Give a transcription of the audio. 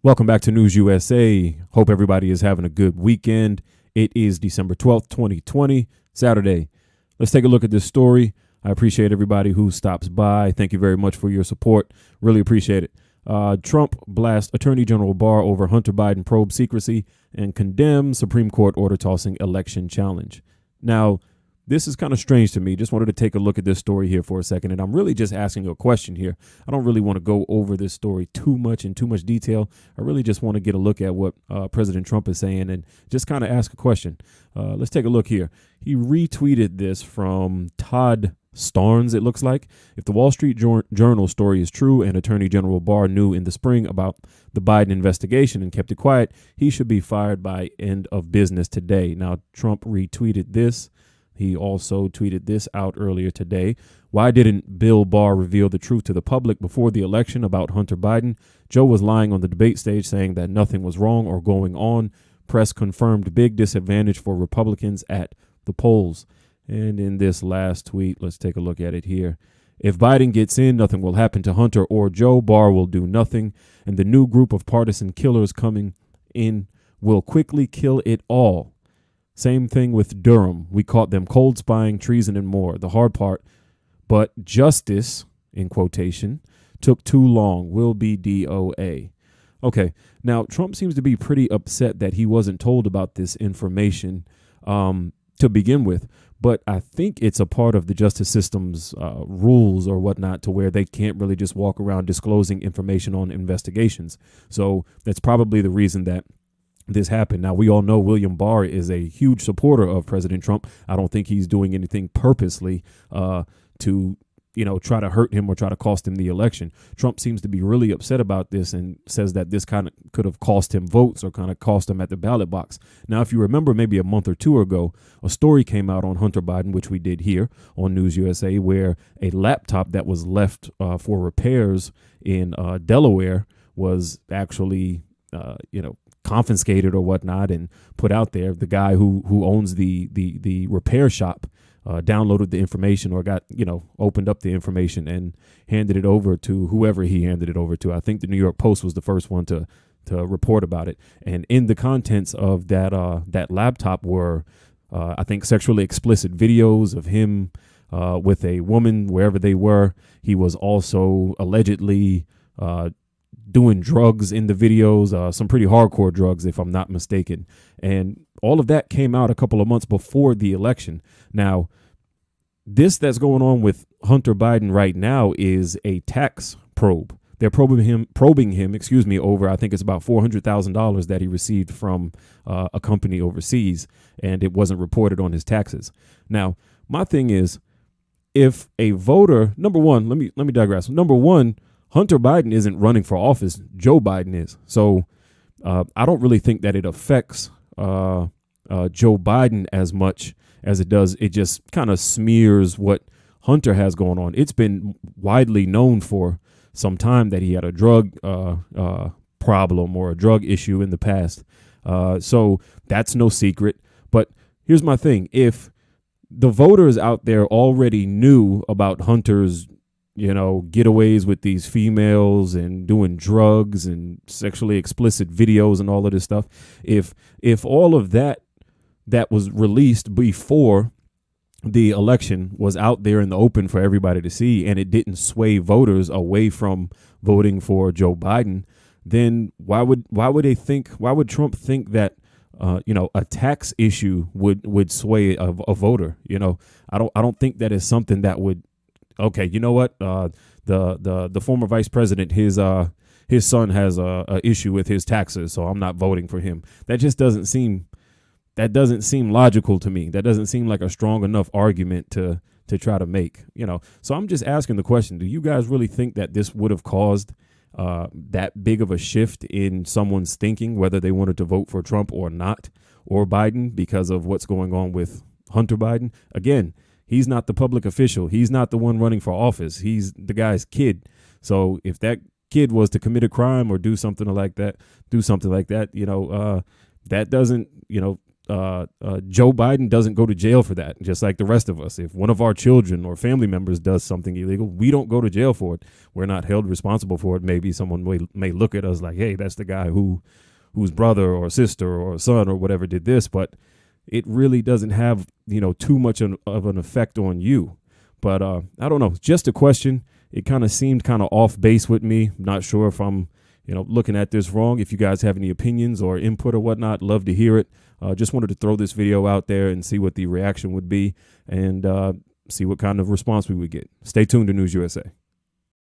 Welcome back to News USA. Hope everybody is having a good weekend. It is December 12th, 2020, Saturday. Let's take a look at this story. I appreciate everybody who stops by. Thank you very much for your support. Really appreciate it. Trump blasts Attorney General Barr over Hunter Biden probe secrecy and condemns Supreme Court order tossing election challenge. Now, this is kind of strange to me. Just wanted to take a look at this story here for a second. And I'm really just asking a question here. I don't really want to go over this story too much in too much detail. I really just want to get a look at what President Trump is saying and just kind of ask a question. Let's take a look here. He retweeted this from Todd Starnes, it looks like. If the Wall Street Journal story is true and Attorney General Barr knew in the spring about the Biden investigation and kept it quiet, he should be fired by end of business today. Now, Trump retweeted this. He also tweeted this out earlier today. Why didn't Bill Barr reveal the truth to the public before the election about Hunter Biden? Joe was lying on the debate stage saying that nothing was wrong or going on. Press confirmed big disadvantage for Republicans at the polls. And in this last tweet, let's take a look at it here. If Biden gets in, nothing will happen to Hunter or Joe. Barr will do nothing. And the new group of partisan killers coming in will quickly kill it all. Same thing with Durham. We caught them cold spying, treason, and more. The hard part, but justice, in quotation, took too long. Will be DOA. Okay, now Trump seems to be pretty upset that he wasn't told about this information to begin with. But I think it's a part of the justice system's rules or whatnot to where they can't really just walk around disclosing information on investigations. So that's probably the reason that this happened. Now, we all know William Barr is a huge supporter of President Trump. I don't think he's doing anything purposely to, try to hurt him or try to cost him the election. Trump seems to be really upset about this and says that this kind of could have cost him votes or kind of cost him at the ballot box. Now, if you remember, maybe a month or two ago, a story came out on Hunter Biden, which we did here on News USA, where a laptop that was left for repairs in Delaware was actually, confiscated or whatnot and put out there. The guy who owns the repair shop downloaded the information or got, opened up the information and handed it over to whoever he handed it over to. I think the New York Post was the first one to report about it. And in the contents of that laptop were, I think, sexually explicit videos of him with a woman wherever they were. He was also allegedly doing drugs in the videos, some pretty hardcore drugs, if I'm not mistaken. And all of that came out a couple of months before the election. Now, this that's going on with Hunter Biden right now is a tax probe. They're probing him, over, I think it's about $400,000 that he received from a company overseas, and it wasn't reported on his taxes. Now, my thing is, if a voter, number one, let me digress. Number one, Hunter Biden isn't running for office. Joe Biden is. So I don't really think that it affects Joe Biden as much as it does. It just kind of smears what Hunter has going on. It's been widely known for some time that he had a drug problem or a drug issue in the past. So that's no secret. But here's my thing. If the voters out there already knew about Hunter's getaways with these females and doing drugs and sexually explicit videos and all of this stuff. If all of that was released before the election was out there in the open for everybody to see, and it didn't sway voters away from voting for Joe Biden, then why would Trump think that a tax issue would sway a voter? I don't think that is something that would. Okay, you know what? The former vice president, his son has a issue with his taxes, so I'm not voting for him. That just doesn't seem logical to me. That doesn't seem like a strong enough argument to try to make. So I'm just asking the question: do you guys really think that this would have caused that big of a shift in someone's thinking, whether they wanted to vote for Trump or not, or Biden, because of what's going on with Hunter Biden? Again, he's not the public official. He's not the one running for office. He's the guy's kid. So if that kid was to commit a crime or do something like that, that doesn't, Joe Biden doesn't go to jail for that, just like the rest of us. If one of our children or family members does something illegal, we don't go to jail for it. We're not held responsible for it. Maybe someone may look at us like, hey, that's the guy whose brother or sister or son or whatever did this, but it really doesn't have, too much of an effect on you. But I don't know, just a question. It kind of seemed kind of off base with me. Not sure if I'm looking at this wrong. If you guys have any opinions or input or whatnot, love to hear it. Just wanted to throw this video out there and see what the reaction would be and see what kind of response we would get. Stay tuned to News USA.